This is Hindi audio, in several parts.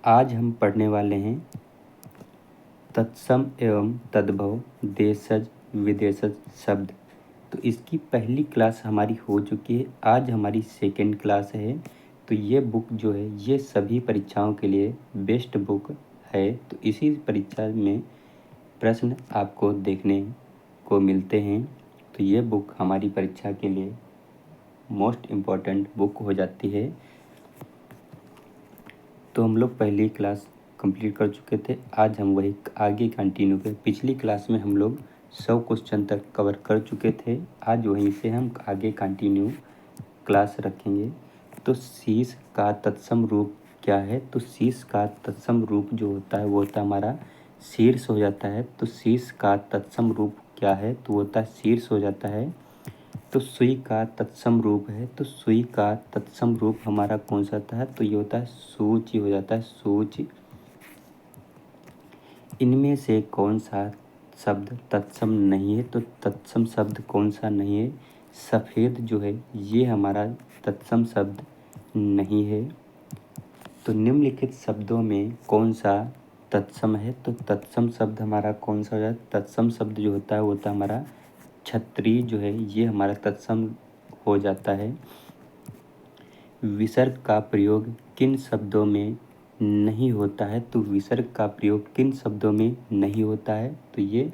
आज हम पढ़ने वाले हैं तत्सम एवं तद्भव देशज विदेशज शब्द। तो इसकी पहली क्लास हमारी हो चुकी है, आज हमारी सेकेंड क्लास है। तो ये बुक जो है ये सभी परीक्षाओं के लिए बेस्ट बुक है। तो इसी परीक्षा में प्रश्न आपको देखने को मिलते हैं। तो ये बुक हमारी परीक्षा के लिए मोस्ट इम्पॉर्टेंट बुक हो जाती है। तो हम लोग पहली क्लास कंप्लीट कर चुके थे, आज हम वही आगे कंटिन्यू करें। पिछली क्लास में हम लोग 100 क्वेश्चन तक कवर कर चुके थे, आज वहीं से हम आगे कंटिन्यू क्लास रखेंगे। तो शीश का तत्सम रूप क्या है? तो शीश का तत्सम रूप जो होता है वो होता है हमारा शीर्ष हो जाता है। तो शीश का तत्सम रूप क्या है? तो होता है शीर्ष हो जाता है। तो सुई का तत्सम रूप है, तो सुई का तत्सम रूप हमारा कौन सा होता है? तो ये होता है सूची हो जाता है, सूची। इनमें से कौन सा शब्द तत्सम नहीं है? तो तत्सम शब्द कौन सा नहीं है? सफ़ेद जो है ये हमारा तत्सम शब्द नहीं है। तो निम्नलिखित शब्दों में कौन सा तत्सम है? तो तत्सम शब्द हमारा कौन सा हो जाता है? तत्सम शब्द जो होता है वो होता है हमारा छतरी जो है ये हमारा तत्सम हो जाता है। विसर्ग का प्रयोग किन शब्दों में नहीं होता है? तो विसर्ग का प्रयोग किन शब्दों में नहीं होता है? तो ये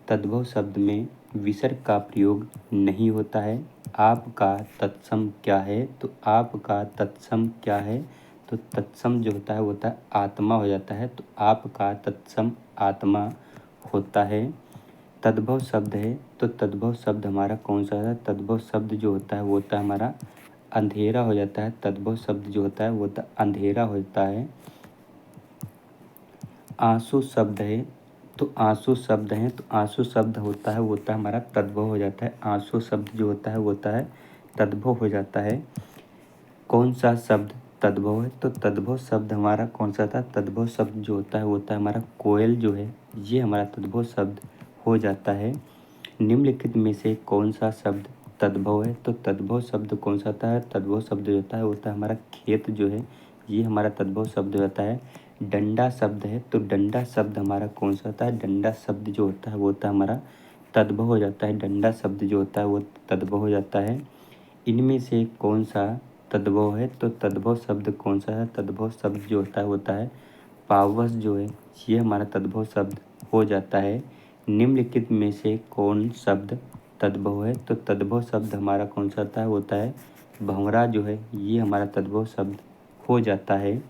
तद्भव शब्द में विसर्ग का प्रयोग नहीं होता है। आपका तत्सम क्या है? तो आपका तत्सम क्या है? तो तत्सम जो होता है वो होता है आत्मा हो जाता है। तो आपका तत्सम आत्मा होता है। तद्भव शब्द है, तो तद्भव शब्द हमारा कौन सा है? तद्भव शब्द जो होता है वो होता है हमारा अंधेरा हो जाता है। तद्भव शब्द जो होता है वो होता अंधेरा होता है। आंसू शब्द है, तो आंसू शब्द है, तो आंसू शब्द होता है वो होता है हमारा तद्भव हो जाता है। आंसू शब्द जो होता है वो होता है तद्भव हो जाता है। कौन सा शब्द तद्भव है? तो तद्भव शब्द हमारा कौन सा था? तद्भव शब्द जो होता है वो होता है हमारा कोयल जो है ये हमारा तद्भव शब्द हो जाता है। निम्नलिखित में से कौन सा शब्द तद्भव है? तो तद्भव शब्द कौन सा होता है? तद्भव शब्द जो होता है वो होता है हमारा खेत जो है ये हमारा तद्भव शब्द होता है। डंडा शब्द है, तो डंडा शब्द हमारा कौन सा होता है? डंडा शब्द जो होता है वो होता है हमारा तद्भव हो जाता है। डंडा शब्द जो होता है वो तद्भव हो जाता है। इनमें से कौन सा तद्भव है? तो तद्भव शब्द कौन सा है? तद्भव शब्द जो होता है पावस जो है ये हमारा तद्भव शब्द हो जाता है। निम्नलिखित में से कौन शब्द तद्भव है? तो तद्भव शब्द हमारा कौन सा होता है? होता है भंवरा जो है ये हमारा तद्भव शब्द हो जाता है।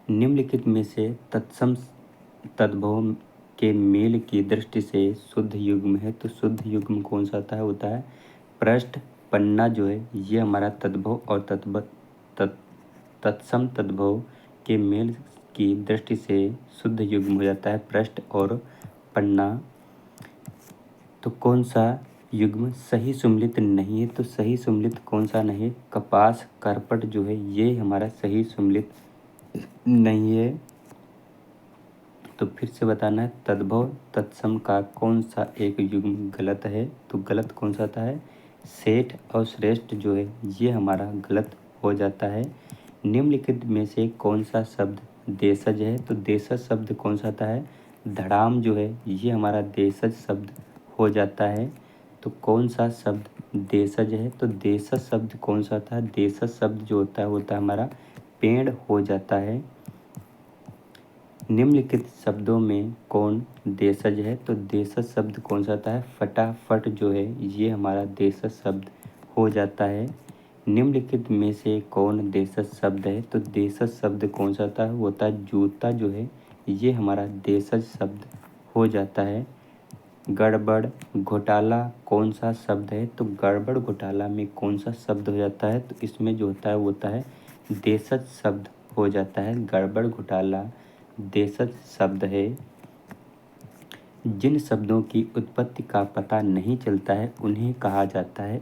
निम्नलिखित में से तत्सम तद्भव के मेल की दृष्टि से शुद्ध युग्म है, तो शुद्ध युग्म कौन सा होता है पृष्ठ पन्ना जो है ये हमारा तद्भव और तत्सम तद्भव के मेल की दृष्टि से शुद्ध युग्म हो जाता है पृष्ठ और पन्ना। तो कौन सा युग्म सही सुम्मिलित नहीं है? तो सही सुम्मिलित कौन सा नहीं है? कपास करपट जो है ये हमारा सही सुम्मिलित नहीं है। तो फिर से बताना है तद्भव तत्सम का कौन सा एक युग्म गलत है? तो गलत कौन सा आता है? सेठ और श्रेष्ठ जो है ये हमारा गलत हो जाता है। निम्नलिखित में से कौन सा शब्द देशज है? तो देशज शब्द कौन सा आता है? धड़ाम जो है ये हमारा देशज शब्द हो जाता है। तो कौन सा शब्द देशज है? तो देशज शब्द कौन सा था? देशज शब्द जो होता है हमारा पेड़ हो जाता है। निम्नलिखित शब्दों में कौन देशज है? तो देशज शब्द कौन सा आता है? फटाफट जो है ये हमारा देशज शब्द हो जाता है। निम्नलिखित में से कौन देशज शब्द है? तो देशज शब्द कौन सा आता है? वो होता है जूता जो है ये हमारा देशज शब्द हो जाता है। गड़बड़ घोटाला कौन सा शब्द है? तो गड़बड़ घोटाला में कौन सा शब्द हो जाता है? तो इसमें जो होता है वो होता है देशज शब्द हो जाता है। गड़बड़ घोटाला देशज शब्द है। जिन शब्दों की उत्पत्ति का पता नहीं चलता है उन्हें कहा जाता है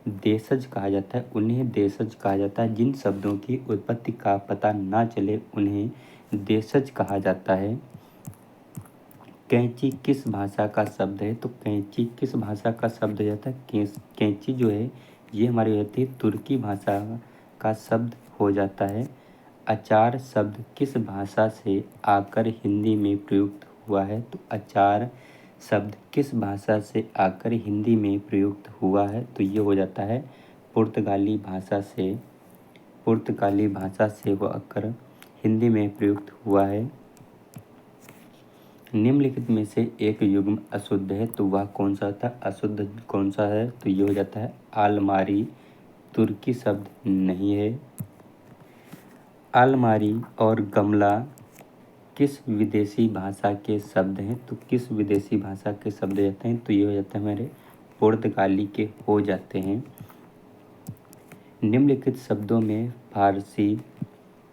देशज कहा जाता है। उन्हें देशज कहा जाता है। जिन शब्दों की उत्पत्ति का पता ना चले उन्हें देशज कहा जाता है। कैंची किस भाषा का शब्द है? तो कैंची किस भाषा का शब्द हो जाता है? कैंची जो है ये हमारी होती है तुर्की भाषा का शब्द हो जाता है। अचार शब्द किस भाषा से आकर हिंदी में प्रयुक्त हुआ है? तो अचार शब्द किस भाषा से आकर हिंदी में प्रयुक्त हुआ है? तो ये हो जाता है पुर्तगाली भाषा से। पुर्तगाली भाषा से वह आकर हिंदी में प्रयुक्त हुआ है। निम्नलिखित में से एक युग्म अशुद्ध है तो वह कौन सा होता है? अशुद्ध कौन सा है? तो ये हो जाता है अलमारी। तुर्की शब्द नहीं है। अलमारी और गमला किस विदेशी भाषा के शब्द हैं? तो किस विदेशी भाषा के शब्द जाते हैं? तो ये हो जाते हैं हमारे पुर्तगाली के हो जाते हैं। निम्नलिखित शब्दों में फारसी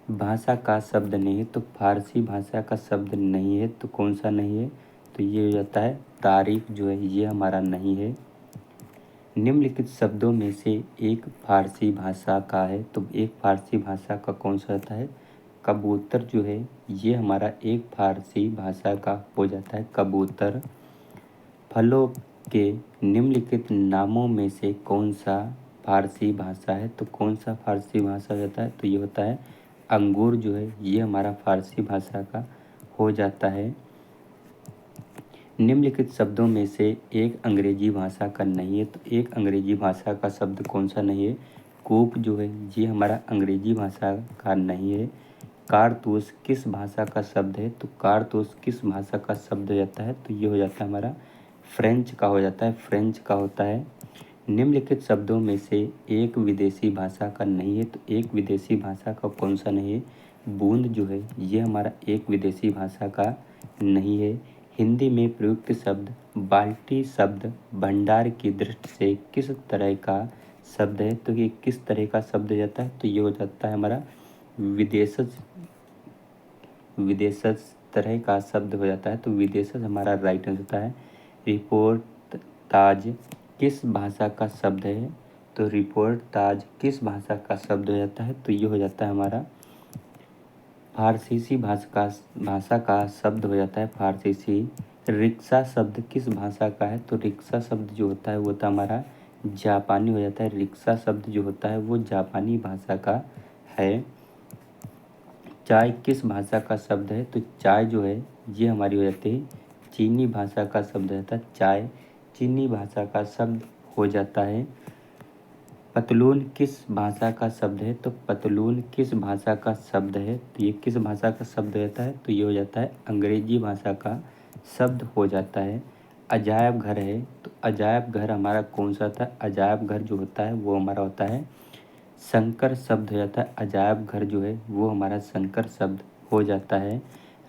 भाषा का शब्द नहीं है तो फारसी भाषा का शब्द नहीं है तो कौन सा नहीं है? तो ये हो जाता है तारीफ जो है ये हमारा नहीं है। निम्नलिखित शब्दों में से एक फारसी भाषा का है तो एक फारसी भाषा का कौन सा होता है? कबूतर जो है ये हमारा एक फारसी भाषा का हो जाता है कबूतर। फलों के निम्नलिखित नामों में से कौन सा फारसी भाषा है? तो कौन सा फारसी भाषा होता है? तो ये होता है अंगूर जो है ये हमारा फारसी भाषा का हो जाता है। निम्नलिखित शब्दों में से एक अंग्रेजी भाषा का नहीं है तो एक अंग्रेजी भाषा का शब्द कौन सा नहीं है? कूक जो है ये हमारा अंग्रेजी भाषा का नहीं है। कारतूस किस भाषा का शब्द है? तो कारतूस किस भाषा का शब्द हो जाता है? तो ये हो जाता है हमारा फ्रेंच का हो जाता है, फ्रेंच का होता है। निम्नलिखित शब्दों में से एक विदेशी भाषा का नहीं है तो एक विदेशी भाषा का कौन सा नहीं है? बूंद जो है ये हमारा एक विदेशी भाषा का नहीं है। हिंदी में प्रयुक्त शब्द बाल्टी शब्द भंडार की दृष्टि से किस तरह का शब्द है? तो ये किस तरह का शब्द हो जाता है? तो ये हो जाता है हमारा विदेशज। विदेशज तरह का शब्द हो जाता है तो विदेशज हमारा राइट आंसर होता है। रिपोर्ट ताज किस भाषा का शब्द है? तो रिपोर्ट ताज किस भाषा का शब्द हो जाता है? तो ये हो जाता है हमारा फारसीसी भाषा का शब्द हो जाता है फारसीसी। रिक्शा शब्द किस भाषा का है? तो रिक्शा शब्द जो होता है वो तो हमारा जापानी हो जाता है। रिक्शा शब्द जो होता है वो जापानी भाषा का है। चाय किस भाषा का शब्द है? तो चाय जो है ये हमारी हो जाती है चीनी भाषा का शब्द रहता है। चाय चीनी भाषा का शब्द हो जाता है। पतलून किस भाषा का शब्द है? तो पतलून किस भाषा का शब्द है? तो ये किस भाषा का शब्द रहता है? तो ये हो जाता है अंग्रेजी भाषा का शब्द हो जाता है। अजायब घर है तो अजायब घर हमारा कौन सा था? अजायब घर जो होता है वो हमारा होता है संकर शब्द हो जाता है। अजायब घर जो है वो हमारा संकर शब्द हो जाता है।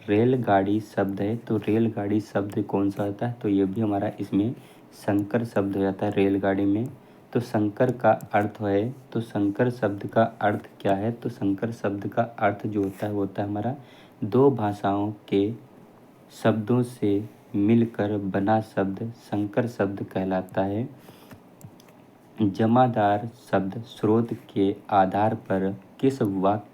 रेलगाड़ी शब्द है तो रेलगाड़ी शब्द कौन सा होता है? तो ये भी हमारा इसमें संकर शब्द हो जाता है रेलगाड़ी में। तो संकर का अर्थ है तो संकर शब्द का अर्थ क्या है? तो संकर शब्द का अर्थ जो होता है वो होता है हमारा दो भाषाओं के शब्दों से मिलकर बना शब्द संकर शब्द कहलाता है। जमादार शब्द स्रोत के आधार पर किस वर्ग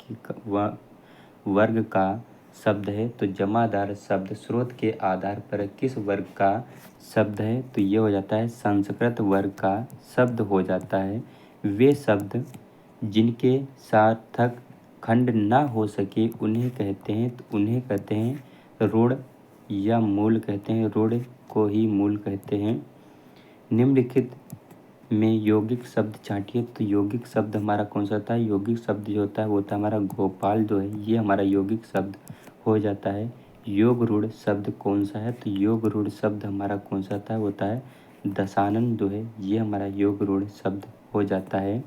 का शब्द है? तो जमादार शब्द स्रोत के आधार पर किस वर्ग का शब्द है? तो ये हो जाता है संस्कृत वर्ग का शब्द हो जाता है। वे शब्द जिनके सार्थक खंड ना हो सके उन्हें कहते हैं तो उन्हें कहते हैं रूढ़ या मूल कहते हैं। रूढ़ को ही मूल कहते हैं। निम्नलिखित में यौगिक शब्द छांटिए तो यौगिक शब्द हमारा कौन सा होता है? यौगिक शब्द जो होता है वो होता है हमारा गोपाल जो है ये हमारा यौगिक शब्द हो जाता है। योग रूढ़ शब्द कौन सा है? तो योग रूढ़ शब्द हमारा कौन सा था? होता है दशानन जो है ये हमारा योग रूढ़ शब्द हो जाता है।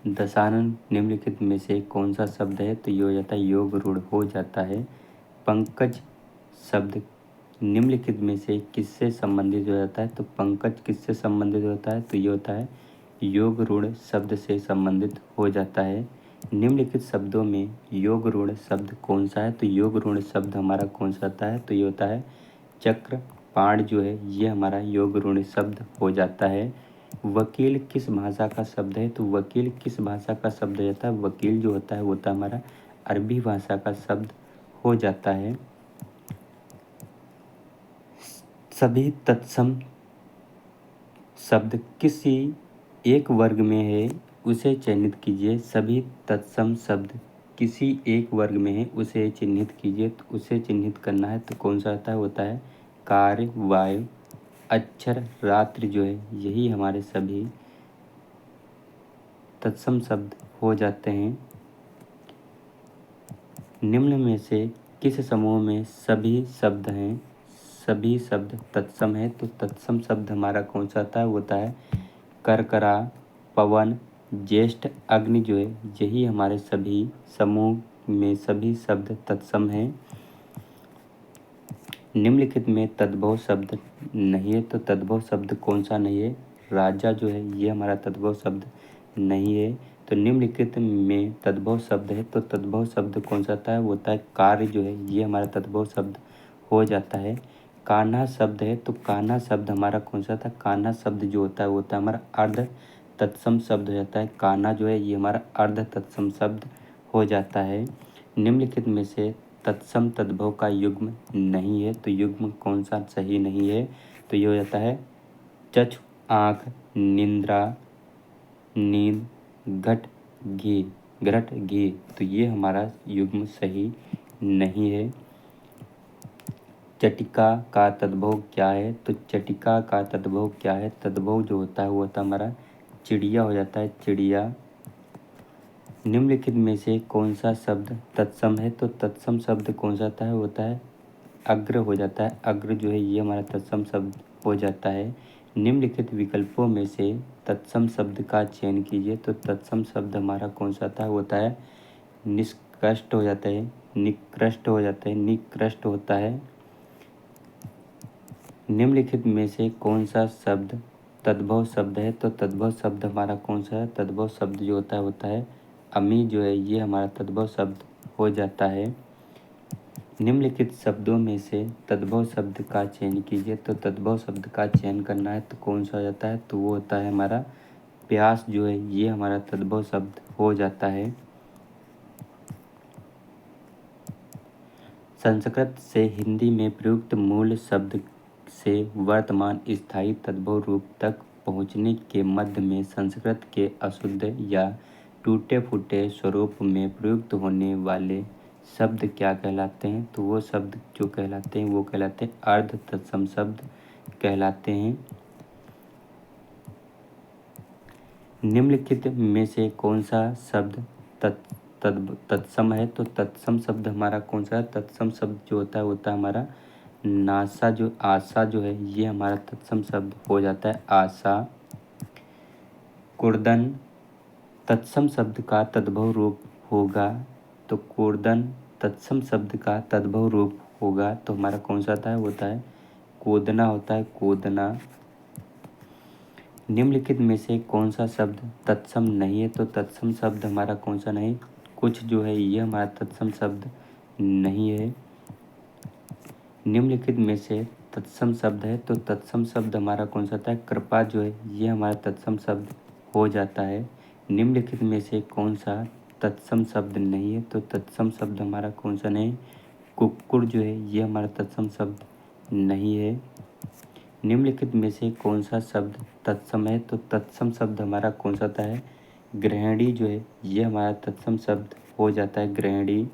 दशानन निम्नलिखित में से कौन सा शब्द है? तो ये हो जाता है योग रूढ़ हो जाता है। पंकज शब्द निम्नलिखित में से किससे संबंधित हो जाता है? तो पंकज किससे संबंधित होता है? तो ये होता है योग रूढ़ शब्द से संबंधित हो जाता है। निम्नलिखित शब्दों में योग रूढ़ शब्द कौन सा है? तो योग रूढ़ शब्द हमारा कौन सा होता है? तो ये होता है चक्र पाण जो है ये हमारा योग रूढ़ शब्द हो जाता है। वकील किस भाषा का शब्द है? तो वकील किस भाषा का शब्द हो जाता है? वकील जो होता है वो होता है हमारा अरबी भाषा का शब्द हो जाता है। सभी तत्सम शब्द किसी एक वर्ग में है उसे चयनित कीजिए। सभी तत्सम शब्द किसी एक वर्ग में है, उसे चिन्हित कीजिए। तो उसे चिन्हित करना है तो कौन सा होता है कार्य, वायु, अक्षर, रात्रि जो है यही हमारे सभी तत्सम शब्द हो जाते हैं। निम्न में से किस समूह में सभी शब्द हैं, सभी शब्द तत्सम है? तो तत्सम शब्द हमारा कौन सा होता है करकरा, पवन, ज्येष्ठ, अग्नि जो है यही हमारे सभी समूह में सभी शब्द तत्सम हैं। निम्नलिखित में तद्भव शब्द नहीं है, तो तद्भव शब्द कौन सा नहीं है? राजा जो है ये हमारा तद्भव शब्द नहीं है। तो निम्नलिखित में तद्भव शब्द है, तो तद्भव शब्द कौन सा होता है कार्य जो है ये हमारा तद्भव शब्द हो जाता है। कान्हा शब्द है, तो कान्हा शब्द हमारा कौन सा कान्हा शब्द जो होता है हमारा अर्ध तत्सम शब्द हो जाता है। कान्हा जो है ये हमारा अर्ध तत्सम शब्द हो जाता है। निम्नलिखित में से तत्सम तद्भव का युग्म नहीं है, तो युग्म कौन सा सही नहीं है? तो ये हो जाता है चक्षु, आँख, निंद्रा, नींद, घट, घी, घट, घी। तो ये हमारा युग्म सही नहीं है। चटिका का तद्भव क्या है? तो चटिका का तद्भव क्या है? तद्भव जो होता है वो होता है हमारा चिड़िया हो जाता है, चिड़िया। निम्नलिखित में से कौन सा शब्द तत्सम है? तो तत्सम शब्द कौन सा होता है अग्र हो जाता है। अग्र जो है ये हमारा तत्सम शब्द हो जाता है। निम्नलिखित विकल्पों में से तत्सम शब्द का चयन कीजिए। तो तत्सम शब्द हमारा कौन सा होता है निष्कृष्ट हो जाता है, निकृष्ट हो जाता है, निकृष्ट होता है। निम्नलिखित में से कौन सा शब्द तद्भव शब्द है? तो तद्भव शब्द हमारा कौन सा है? तद्भव शब्द जो होता है अमी जो है ये हमारा तद्भव शब्द हो जाता है। निम्नलिखित शब्दों में से तद्भव शब्द का चयन कीजिए। तो तद्भव शब्द का चयन करना है तो कौन सा हो जाता है? तो वो होता है हमारा प्यास जो है ये हमारा तद्भव शब्द हो जाता है। संस्कृत से हिंदी में प्रयुक्त मूल शब्द से वर्तमान स्थायी तद्भव रूप तक पहुँचने के मध्य में संस्कृत के अशुद्ध या टूटे फूटे स्वरूप में प्रयुक्त होने वाले शब्द क्या कहलाते हैं? तो वो शब्द जो कहलाते हैं वो कहलाते हैं अर्ध तत्सम शब्द कहलाते हैं। निम्नलिखित में से कौन सा शब्द तत्सम है? तो तत्सम शब्द हमारा कौन सा है? तत्सम शब्द जो होता है हमारा नासा जो आशा जो है ये हमारा तत्सम शब्द हो जाता है आशा। कुर्दन तत्सम शब्द का तद्भव रूप होगा। तो कुर्दन तत्सम शब्द का तद्भव रूप होगा तो हमारा कौन सा होता है कोदना होता है, कोदना। निम्नलिखित में से कौन सा शब्द तत्सम नहीं है? तो तत्सम शब्द हमारा कौन सा नहीं? कुछ जो है ये हमारा तत्सम शब्द नहीं है। निम्नलिखित में से तत्सम शब्द है तो तत्सम शब्द हमारा कौन सा है कृपा जो है ये हमारा तत्सम शब्द हो जाता है। निम्नलिखित में से कौन सा तत्सम शब्द नहीं है? तो तत्सम शब्द हमारा कौन सा नहीं? कुक्कुर जो है ये हमारा तत्सम शब्द नहीं है। निम्नलिखित में से कौन सा शब्द तत्सम है? तो तत्सम शब्द हमारा कौन सा है गृहिणी जो है ये हमारा तत्सम शब्द हो जाता है, गृहिणी।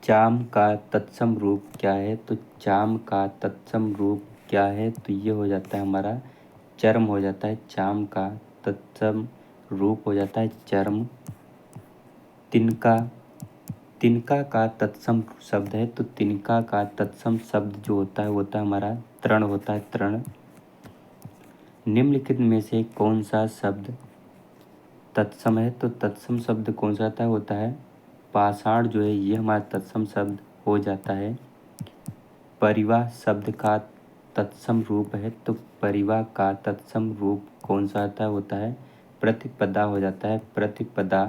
चाम का तत्सम रूप क्या है? तो चाम का तत्सम रूप क्या है? तो ये हो जाता है हमारा चर्म हो जाता है। चाम का तत्सम रूप हो जाता है चर्म। तिनका तिनका का तत्सम शब्द है तो तिनका का तत्सम शब्द जो होता है हमारा तृण होता है, तृण। निम्नलिखित में से कौन सा शब्द तत्सम है? तो तत्सम शब्द कौन सा होता है पाषाण जो है ये हमारा तत्सम शब्द हो जाता है। परिवाह शब्द का तत्सम रूप है तो परिवाह का तत्सम रूप कौन सा होता है प्रतिपदा हो जाता है, प्रतिपदा।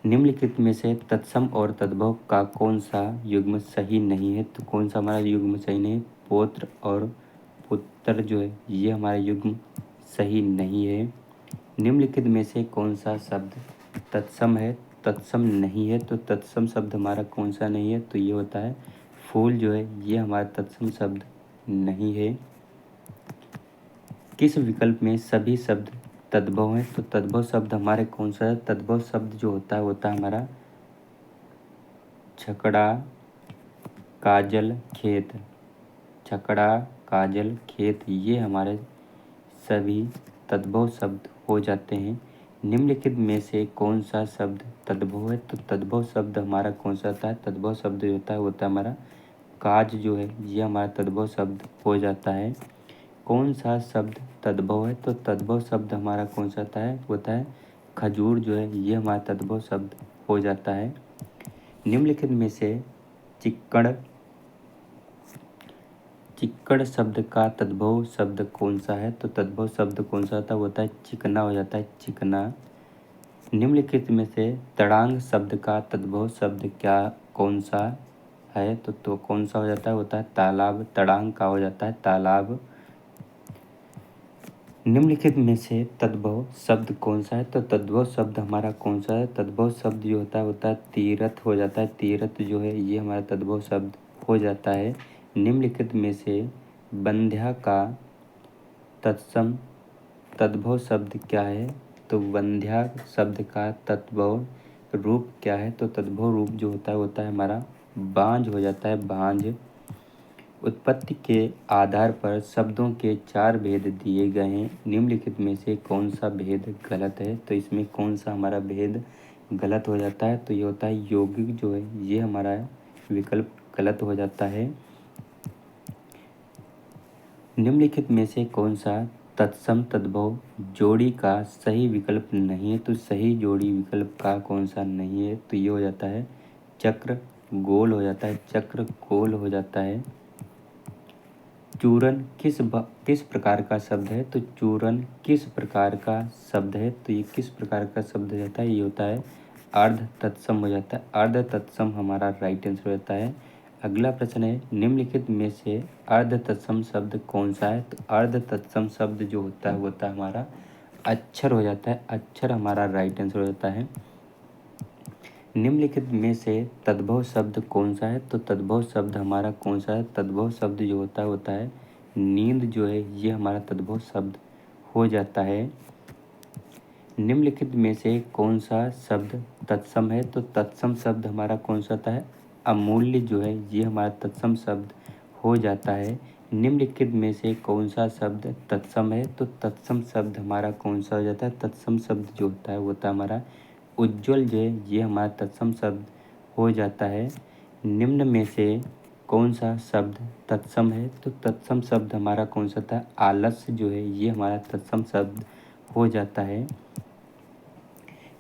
निम्नलिखित में से तत्सम और तद्भव का कौन सा युग्म सही नहीं है? तो कौन सा हमारा युग्म सही नहीं? पौत्र और पुत्र जो है ये हमारा युग्म सही नहीं है। निम्नलिखित में से कौन सा शब्द तत्सम है? तत्सम नहीं है तो तत्सम शब्द हमारा कौन सा नहीं है? तो ये होता है फूल जो है ये हमारा तत्सम शब्द नहीं है। किस विकल्प में सभी शब्द तद्भव है, तो तद्भव शब्द हमारे कौन सा है? तद्भव शब्द जो होता है हमारा छकड़ा काजल खेत। छकड़ा काजल खेत, ये हमारे सभी तद्भव शब्द हो जाते हैं। निम्नलिखित में से कौन सा शब्द तद्भव है? तो तद्भव शब्द हमारा कौन सा होता है? तद्भव शब्द जो होता है हमारा काज जो है, ये हमारा तद्भव शब्द हो जाता है। कौन सा शब्द तद्भव है? तो तद्भव शब्द हमारा कौन सा होता है खजूर जो है, ये हमारा तद्भव शब्द हो जाता है। निम्नलिखित में से चिक्कड़ चिक्कड़ शब्द का तद्भव शब्द कौन सा है? तो तद्भव शब्द कौन सा होता है चिकना हो जाता है, चिकना। निम्नलिखित में से तड़ांग शब्द का तद्भव शब्द कौन सा है? तो कौन सा हो जाता है तालाब। तड़ांग का हो जाता है तालाब। निम्नलिखित में से तद्भव शब्द कौन सा है? तो तद्भव शब्द हमारा कौन सा है? तद्भव शब्द जो होता है तीरथ हो जाता है। तीरथ जो है, ये हमारा तद्भव शब्द हो जाता है। निम्नलिखित में से बंध्या का तत्सम तद्भव शब्द क्या है? तो बंध्या शब्द का तद्भव रूप क्या है? तो तद्भव रूप जो होता है हमारा बांझ हो जाता है, बांझ। उत्पत्ति के आधार पर शब्दों के 4 भेद दिए गए हैं। निम्नलिखित में से कौन सा भेद गलत है? तो इसमें कौन सा हमारा भेद गलत हो जाता है? तो ये होता है यौगिक जो है, ये हमारा विकल्प गलत हो जाता है। निम्नलिखित में से कौन सा तत्सम तद्भव जोड़ी का सही विकल्प नहीं है? तो सही जोड़ी विकल्प का कौन सा नहीं है? तो ये हो जाता है चक्र गोल हो जाता है, चक्र गोल हो जाता है। चूरन किस प्रकार का शब्द है? तो चूरन किस प्रकार का शब्द है? तो ये किस प्रकार का शब्द रहता है? ये होता है अर्ध तत्सम हो जाता है। अर्ध तत्सम हमारा राइट आंसर रहता है। अगला प्रश्न है निम्नलिखित में से अर्ध तत्सम शब्द कौन सा है? तो अर्ध तत्सम शब्द जो होता है हमारा अक्षर हो जाता है। अक्षर हमारा राइट आंसर हो जाता है। निम्नलिखित में से तद्भव शब्द कौन सा है? तो तद्भव शब्द हमारा कौन सा है? तद्भव शब्द जो होता है नींद जो है, ये हमारा तद्भव शब्द हो जाता है। निम्नलिखित में से कौन सा शब्द तत्सम है? तो तत्सम शब्द हमारा कौन सा होता है? अमूल्य जो है, ये हमारा तत्सम शब्द हो जाता है। निम्नलिखित में से कौन सा शब्द तत्सम है? तो तत्सम शब्द हमारा कौन सा हो जाता है? तत्सम शब्द जो होता है हमारा उज्ज्वल जो है, ये हमारा तत्सम शब्द हो जाता है। निम्न में से कौन सा शब्द तत्सम है? तो तत्सम शब्द हमारा कौन सा था? आलस्य जो है, ये हमारा तत्सम शब्द हो जाता है।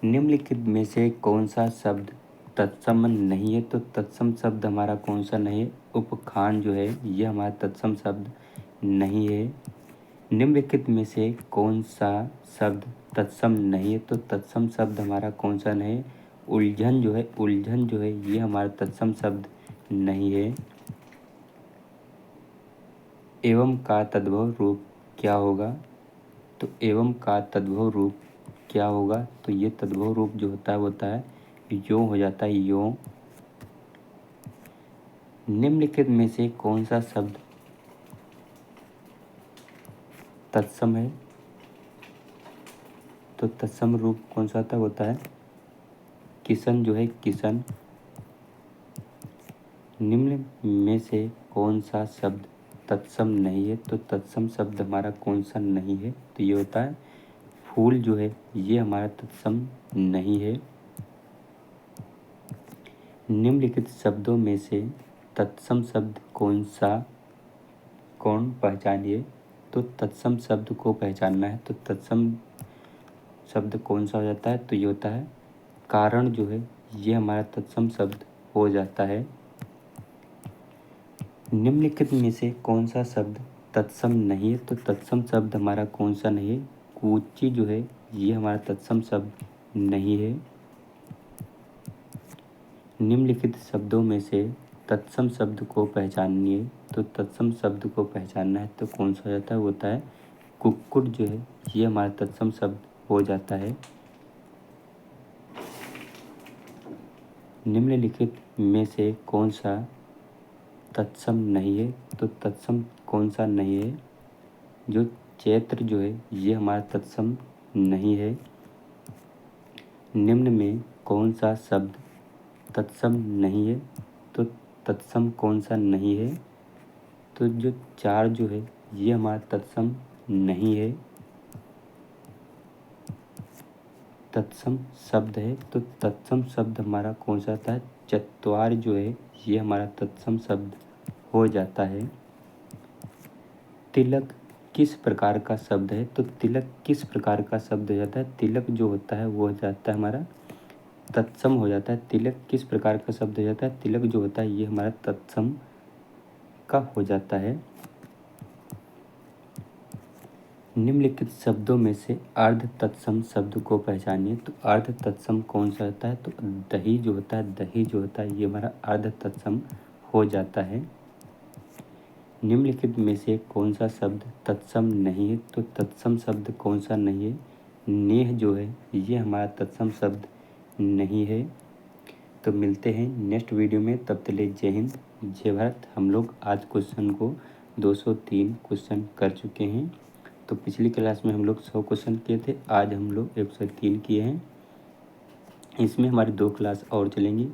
निम्नलिखित में से कौन सा शब्द तत्सम नहीं है? तो तत्सम शब्द हमारा कौन सा नहीं है? उपखान जो है, ये हमारा तत्सम शब्द नहीं है। निम्नलिखित में से कौन सा शब्द तत्सम नहीं है? तो तत्सम शब्द हमारा कौन सा नहीं है? उलझन जो है, उलझन जो है, ये हमारा तत्सम शब्द नहीं है। एवं का तद्भव रूप क्या होगा? तो एवं का तद्भव रूप क्या होगा? तो ये तद्भव रूप जो होता है यो हो जाता है, यो। निम्नलिखित में से कौन सा शब्द तत्सम है? तो तत्सम रूप कौन सा होता है किशन जो है, किशन। निम्न में से कौन सा शब्द तत्सम नहीं है? तो तत्सम शब्द हमारा कौन सा नहीं है? तो ये होता है फूल जो है, ये हमारा तत्सम नहीं है। निम्नलिखित शब्दों में से तत्सम शब्द कौन पहचानिए? तो तत्सम शब्द को पहचानना है, तो तत्सम शब्द कौन सा हो जाता है? तो ये होता है कारण जो है, ये हमारा तत्सम शब्द हो जाता है। निम्नलिखित में से कौन सा शब्द तत्सम नहीं है? तो तत्सम शब्द हमारा कौन सा नहीं है? कूची जो है, ये हमारा तत्सम शब्द नहीं है। निम्नलिखित शब्दों में से तत्सम शब्द को पहचानिए। तो तत्सम शब्द को पहचानना है तो कौन सा हो जाता है? वो होता है कुक्कुट जो है, ये हमारा तत्सम शब्द हो जाता है। निम्नलिखित में से कौन सा तत्सम नहीं है? तो तत्सम कौन सा नहीं है? जो चैत्र जो है, ये हमारा तत्सम नहीं है। निम्न में कौन सा शब्द तत्सम नहीं है? तो तत्सम कौन सा नहीं है? तो जो 4 जो है ये हमारा तत्सम नहीं है। तत्सम शब्द है तो तत्सम शब्द हमारा कौन सा आता है? चत्वार जो है ये हमारा तत्सम शब्द हो जाता है। तिलक किस प्रकार का शब्द है? तो तिलक किस प्रकार का शब्द हो जाता है? तिलक जो होता है वो हो जाता है हमारा तत्सम हो जाता है। तिलक किस प्रकार का शब्द हो जाता है? तिलक जो होता है ये हमारा तत्सम का हो जाता है। निम्नलिखित शब्दों में से अर्ध तत्सम शब्द को पहचानिए। तो अर्ध तत्सम कौन सा होता है? तो दही जो होता है, दही जो होता है ये हमारा अर्ध तत्सम हो जाता है। निम्नलिखित में से कौन सा शब्द तत्सम नहीं है? तो तत्सम शब्द कौन सा नहीं है? नेह जो है ये हमारा तत्सम शब्द नहीं है। तो मिलते हैं नेक्स्ट वीडियो में, तब तक के लिए जय हिंद जय भारत। हम लोग आज क्वेश्चन को 203 क्वेश्चन कर चुके हैं। तो पिछली क्लास में हम लोग 100 क्वेश्चन किए थे, आज हम लोग 103 किए हैं। इसमें हमारी 2 क्लास और चलेंगी।